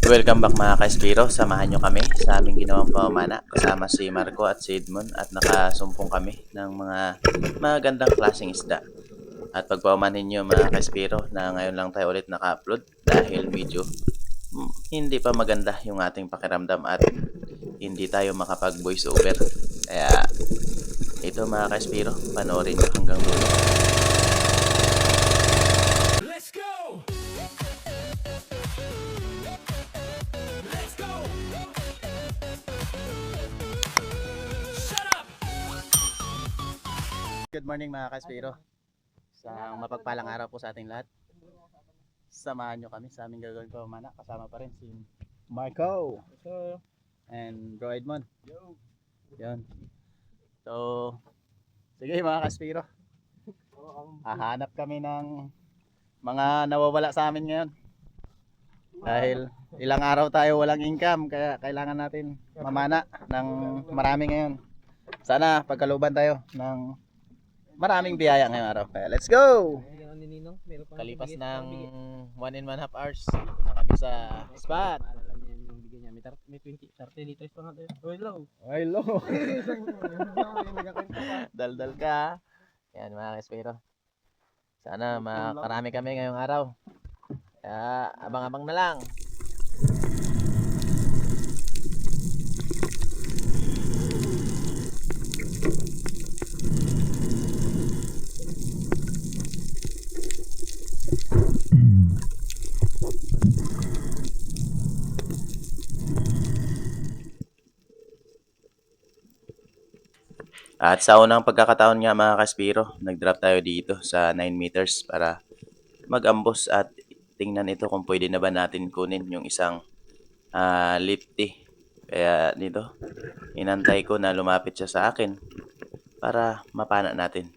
Welcome back mga ka-Espiro. Samahan nyo kami sa aming ginawang pamana kasama si Marco at si Edmond at nakasumpong kami ng mga magandang klaseng isda. At pagpaumanhin nyo mga ka-Espiro na ngayon lang tayo ulit naka-upload dahil medyo hindi pa maganda yung ating pakiramdam at hindi tayo makapag voice over. Kaya ito mga ka-Espiro, panoorin nyo hanggang dulo. Let's go! Let's go! Shut up! Good morning mga ka-Espiro. Sa mapagpalang araw po sa ating lahat. Samahan nyo kami sa aming gagawin pamana. Kasama pa rin si Marco and Bro Edmond. Yun. So, sige mga ka-Espiro. Hahanap kami ng mga nawawala sa amin ngayon. Dahil ilang araw tayo walang income, kaya kailangan natin mamana ng marami ngayon. Sana pagkaluban tayo ng maraming biyaya ngayong araw. Kaya let's go! Kalipas ng 1.5 hours, na kami sa spot. May 30 liters pa nga tayo. Oy, low. Ay, lo! Daldal ka. Yan mga ka-Espiro. Sana makarami kami ngayong araw. Kaya abang-abang na lang. At sa unang pagkakataon nga mga ka-Espiro, nag-drop tayo dito sa 9 meters para mag-ambos at tingnan ito kung pwede na ba natin kunin yung isang lifty. Kaya dito, inantay ko na lumapit siya sa akin para mapana natin.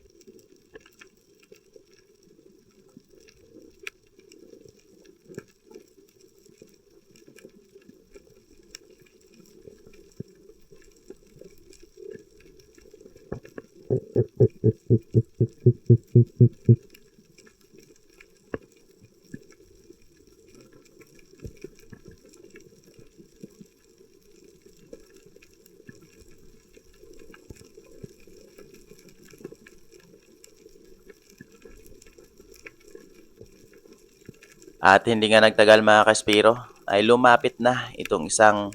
At hindi nga nagtagal mga ka-Espiro, ay lumapit na itong isang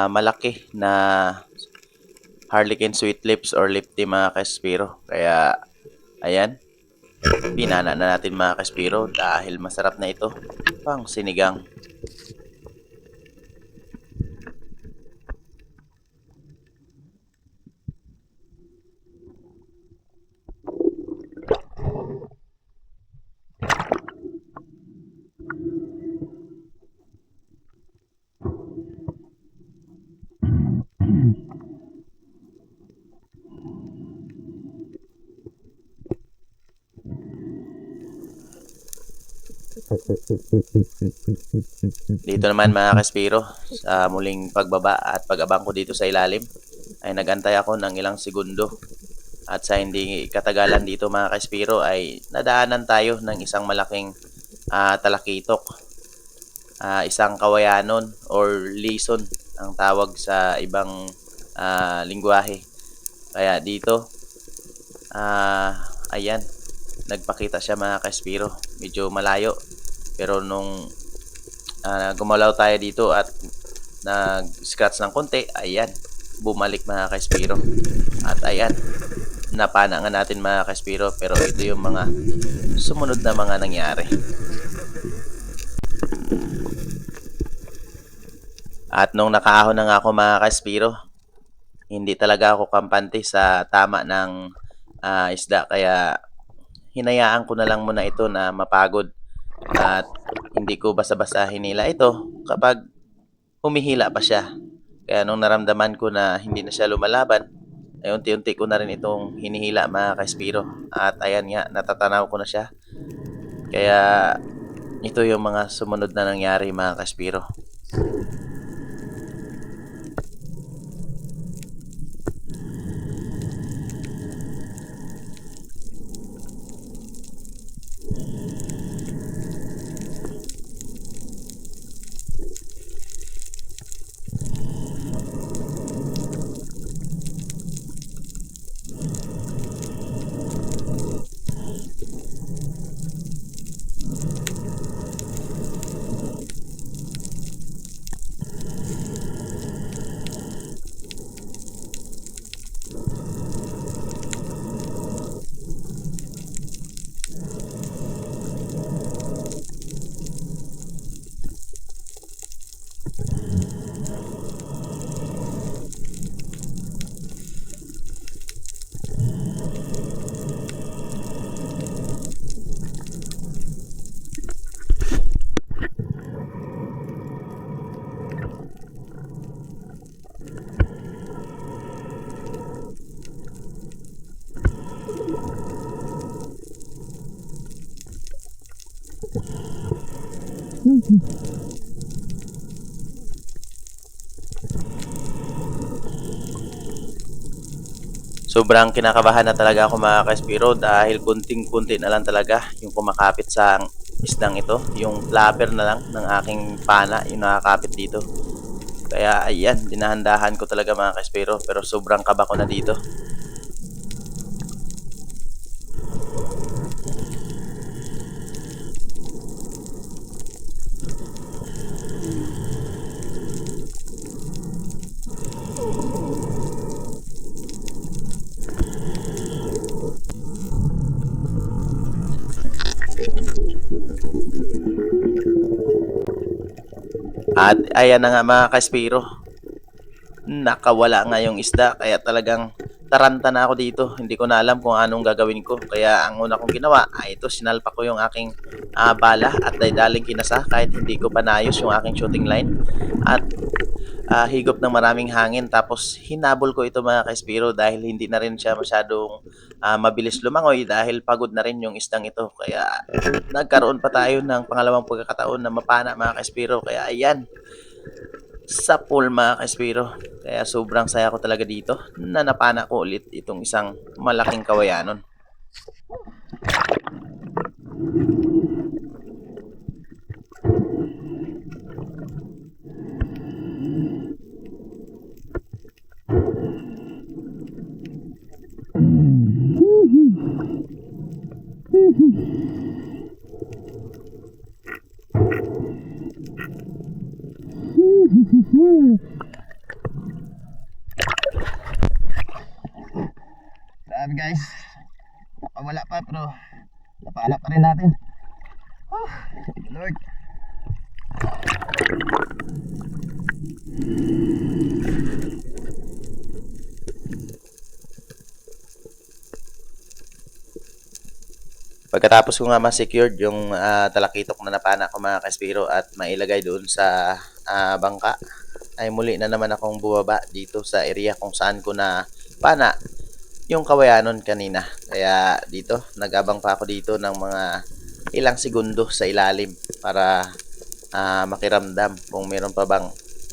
malaki na Harlequin Sweet Lips or Lifty mga ka-Espiro. Kaya ayan, pinana na natin mga ka-Espiro dahil masarap na ito pang sinigang. Dito naman mga ka-Espiro, sa muling pagbaba at pag-abang ko dito sa ilalim, ay nagantay ako ng ilang segundo. At sa hindi katagalan dito mga ka-Espiro ay nadaanan tayo ng isang malaking talakitok. Isang kawayanon or lison ang tawag sa ibang lingwahe. Kaya dito, ayan, nagpakita siya mga ka-Espiro. Medyo malayo. Pero nung gumalaw tayo dito at nag-scratch ng konti, ayan, bumalik mga ka-Espiro. At ayan, napana nga natin mga ka-Espiro, pero ito yung mga sumunod na mga nangyari. At nung nakaahon na nga ako mga ka-Espiro, hindi talaga ako kampante sa tama ng isda, kaya hinayaan ko na lang muna ito na mapagod. At hindi ko basta-basta hinila ito kapag humihila pa siya. Kaya nung naramdaman ko na hindi na siya lumalaban, ay unti-unti ko na rin itong hinihila mga ka-Espiro. At ayan nga, natatanaw ko na siya. Kaya ito yung mga sumunod na nangyari mga ka-Espiro. Sobrang kinakabahan na talaga ako mga ka-Espiro dahil kunting-kunti na lang talaga yung kumakapit sa isdang ito. Yung flapper na lang ng aking pana yung nakakapit dito. Kaya ayan, dinahandahan ko talaga mga ka-Espiro pero sobrang kaba ko na dito. At ayan na nga mga ka-Espiro, nakawala nga yung isda kaya talagang taranta na ako dito. Hindi ko na alam kung anong gagawin ko. Kaya ang una kong ginawa ay ito, sinalpak ko yung aking bala at daling kinasa kahit hindi ko pa naayos yung aking shooting line. At higop ng maraming hangin. Tapos hinabol ko ito mga ka-Espiro dahil hindi na rin siya masyadong mabilis lumangoy dahil pagod na rin yung isdang ito. Kaya nagkaroon pa tayo ng pangalawang pagkakataon na mapana mga ka-Espiro. Kaya ayan, sa pool mga ka-Espiro. Kaya sobrang saya ko talaga dito na napana ko ulit itong isang malaking kawayanon. Grabe guys, nakawala pa pero napala pa rin natin. Thank you Lord. Pagkatapos ko nga ma-secured yung talakitok na napana ko mga ka-Espiro at mailagay doon sa bangka, ay muli na naman akong bumaba dito sa area kung saan ko na pana yung kawayanon kanina. Kaya dito, nag-abang pa ako dito ng mga ilang segundo sa ilalim para makiramdam kung meron pa bang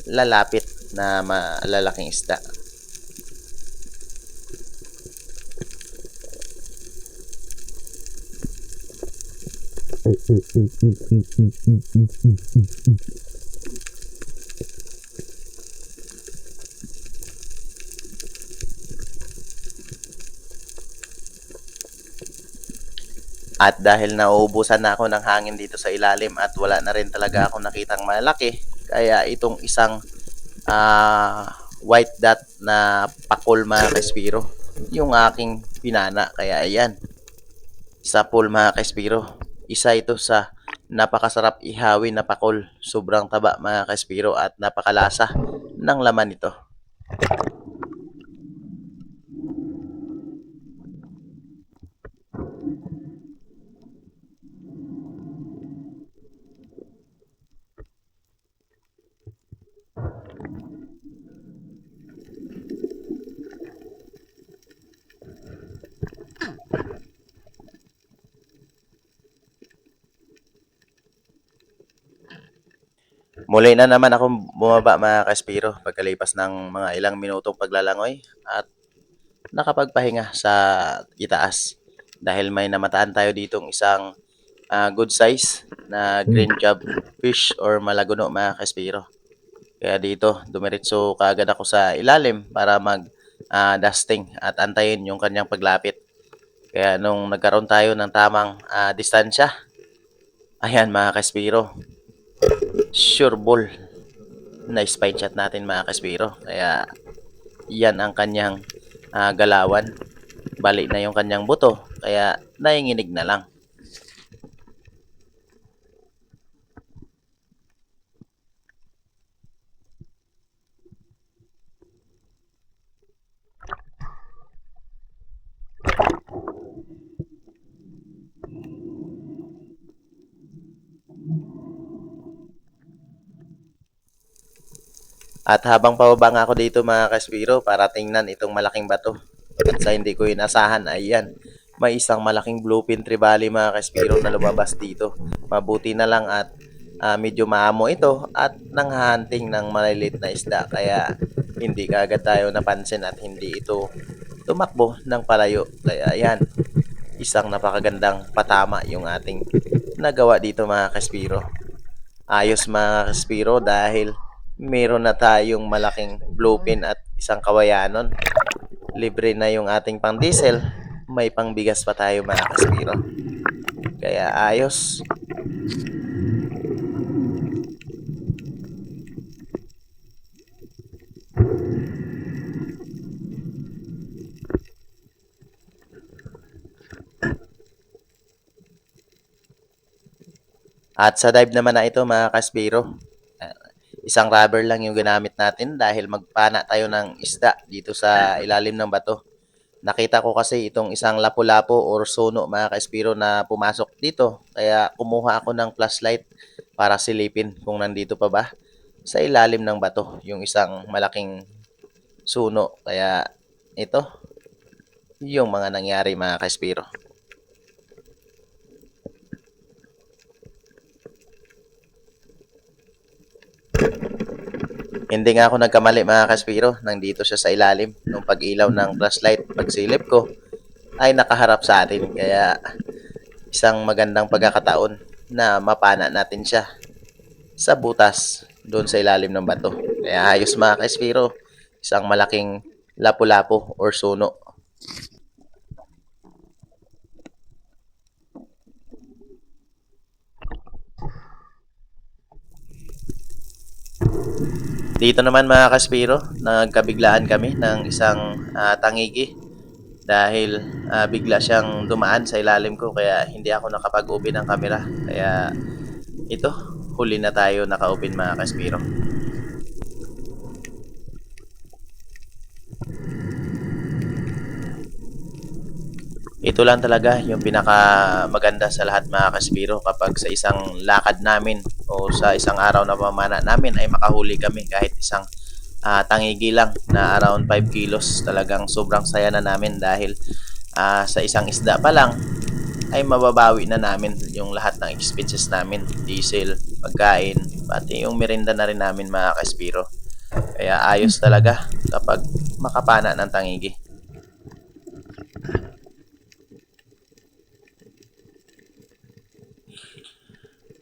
lalapit na malalaking isda. At dahil nauubusan na ako ng hangin dito sa ilalim at wala na rin talaga ako nakitang malaki, kaya itong isang white dot na pakol mga ka-Espiro yung aking pinana. Kaya ayan, sa pool mga ka-Espiro, isa ito sa napakasarap ihawin na pakol. Sobrang taba mga ka-Espiro at napakalasa ng laman nito. Muli na naman akong bumaba mga ka-Espiro pagkalipas ng mga ilang minutong paglalangoy at nakapagpahinga sa itaas dahil may namataan tayo ditong isang good size na green job fish or malaguno mga ka-Espiro. Kaya dito dumiretso kaagad ako sa ilalim para mag dusting at antayin yung kanyang paglapit. Kaya nung nagkaroon tayo ng tamang distansya, ayan mga ka-Espiro, sure ball na spine shot natin mga ka-Espiro. Kaya yan ang kanyang galawan. Balik na yung kanyang buto. Kaya nainginig na lang. At habang pababa nga ako dito mga ka-Espiro para tingnan itong malaking bato. At sa hindi ko inasahan ay yan, may isang malaking bluefin trevally mga ka-Espiro na lumabas dito. Mabuti na lang at medyo maamo ito at nanghahunting ng maliliit na isda kaya hindi kaagad tayo napansin at hindi ito tumakbo ng palayo. Kaya yan, isang napakagandang patama yung ating nagawa dito mga kaspiro. Ayos mga kaspiro dahil meron na tayong malaking bluefin at isang kawayanon. Libre na yung ating pang diesel, may pangbigas pa tayo mga kaspiro. Kaya ayos. At sa dive naman na ito mga kaspiro, isang rubber lang yung ginamit natin dahil magpana tayo ng isda dito sa ilalim ng bato. Nakita ko kasi itong isang lapu-lapu or suno mga kaspiro na pumasok dito. Kaya kumuha ako ng flashlight para silipin kung nandito pa ba sa ilalim ng bato yung isang malaking suno. Kaya ito yung mga nangyari mga kaspiro. Hindi nga ako nagkamali mga kaspiro, nandito siya sa ilalim nung pag-ilaw ng flashlight. Pagsilip ko ay nakaharap sa atin kaya isang magandang pagkakataon na mapana natin siya sa butas doon sa ilalim ng bato. Kaya ayos mga kaspiro, isang malaking lapu-lapu or suno. Dito naman mga kaspiro, nagkabiglaan kami ng isang tangigi dahil bigla siyang dumaan sa ilalim ko kaya hindi ako nakapag-open ng camera. Kaya ito, huli na tayo naka-open mga kaspiro. Ito lang talaga yung pinaka maganda sa lahat mga kaspiro kapag sa isang lakad namin o sa isang araw na pamana namin ay makahuli kami kahit isang tangigi lang na around 5 kilos. Talagang sobrang saya na namin dahil sa isang isda pa lang ay mababawi na namin yung lahat ng expenses namin, diesel, pagkain, pati yung merienda na rin namin mga kaspiro. Kaya ayos talaga kapag makapana ng tangigi.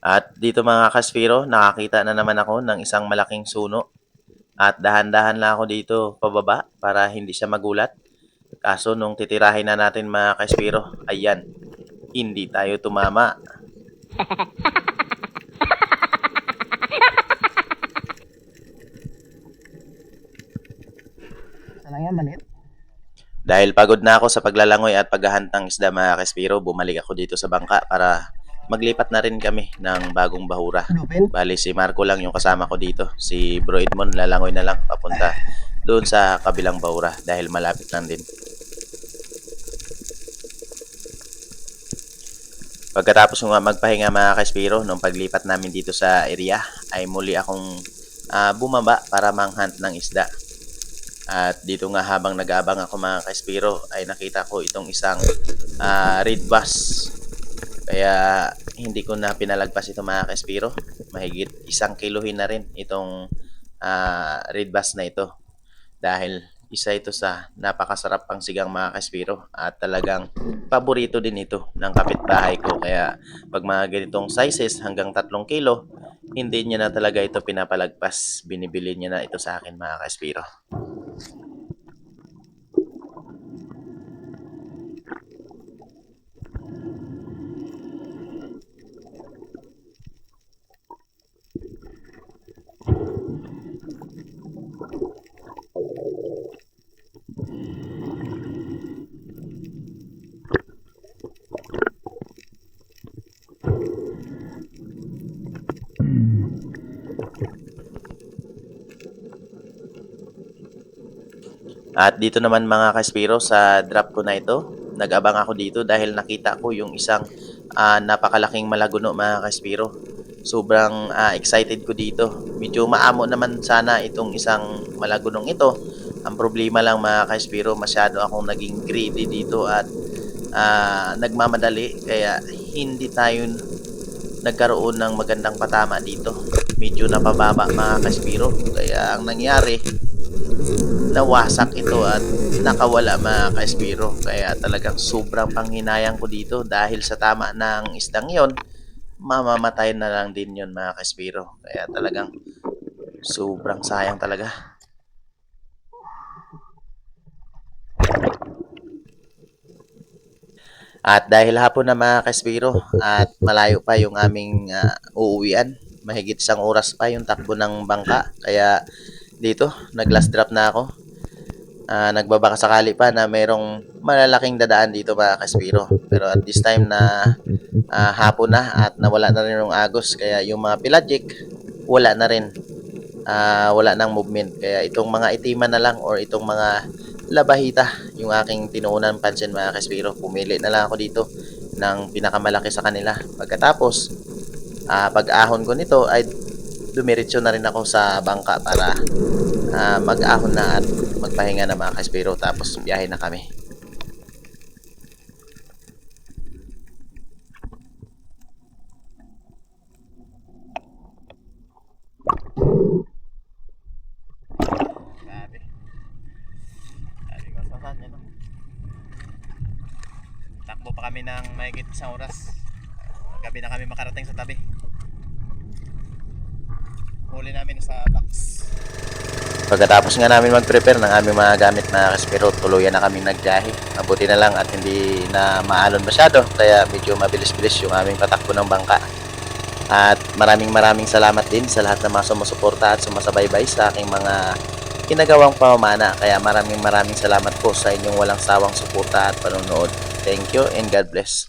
At dito mga kaspiro, nakakita na naman ako ng isang malaking suno. At dahan-dahan lang ako dito pababa para hindi siya magulat. Kaso nung titirahin na natin mga kaspiro, ayan, hindi tayo tumama. Sana yan, maliit. Dahil pagod na ako sa paglalangoy at paghahantang isda mga kaspiro, bumalik ako dito sa bangka para maglipat na rin kami ng bagong bahura. Lupin. Bali si Marco lang yung kasama ko dito. Si Bro Edmond lalangoy na lang papunta doon sa kabilang bahura dahil malapit lang din. Pagkatapos nga magpahinga mga kaspiro, nung paglipat namin dito sa area, ay muli akong bumaba para manghunt ng isda. At dito nga habang nag-aabang ako mga kaspiro, ay nakita ko itong isang red bass. Kaya hindi ko na pinalagpas ito mga kaspiro. Mahigit 1 kilohin na rin itong red bass na ito. Dahil isa ito sa napakasarap pang sigang mga kaspiro. At talagang paborito din ito ng kapitbahay ko. Kaya pag mga ganitong sizes hanggang 3 kilo, hindi niya na talaga ito pinapalagpas. Binibili niya na ito sa akin mga kaspiro. At dito naman mga kaspiro sa drop ko na ito, nag-abang ako dito dahil nakita ko yung isang napakalaking malaguno mga kaspiro. Sobrang excited ko dito. Medyo maamo naman sana itong isang malagunong ito. Ang problema lang mga kaspiro, masyado akong naging greedy dito at nagmamadali kaya hindi tayo nagkaroon ng magandang patama dito. Medyo napababa mga kaspiro. Kaya ang nangyari, nawasak ito at nakawala mga kaspiro. Kaya talagang sobrang panghinayang ko dito dahil sa tama ng isdang yon, mamamatay na lang din yon mga kaspiro. Kaya talagang sobrang sayang talaga. At dahil hapon na mga kaspiro at malayo pa yung aming uuwian, mahigit 1 oras pa yung takbo ng bangka. Kaya dito, nag-last drop na ako. Nagbabaka sakali pa na mayroong malalaking dadaan dito mga kaspiro. Pero at this time na hapon na at nawala na rin yung agos. Kaya yung mga pelagic, wala na rin. Wala nang movement. Kaya itong mga itiman na lang or itong mga labahita yung aking tinuunan pansin mga kaspiro. Pumili na lang ako dito ng pinakamalaki sa kanila. Pagkatapos, pag-ahon ko nito ay dumiretso na rin ako sa bangka para mag-ahon na at magpahinga na mga kaspiro. Tapos biyahe na kami. Takbo pa kami ng mahigit 1 oras. Gabi na kami makarating sa tabi. Huli namin sa box. Pagkatapos nga namin mag-prepare ng aming mga gamit na kaspiro, tuluyan na kami nagbiyahe. Mabuti na lang at hindi na maalon masyado, kaya medyo mabilis-bilis yung aming patakbo ng bangka. At maraming salamat din sa lahat ng mga sumusuporta at sumasabay-bay sa aking mga ginagawang pamamana. Kaya maraming salamat po sa inyong walang sawang suporta at panonood. Thank you and God bless.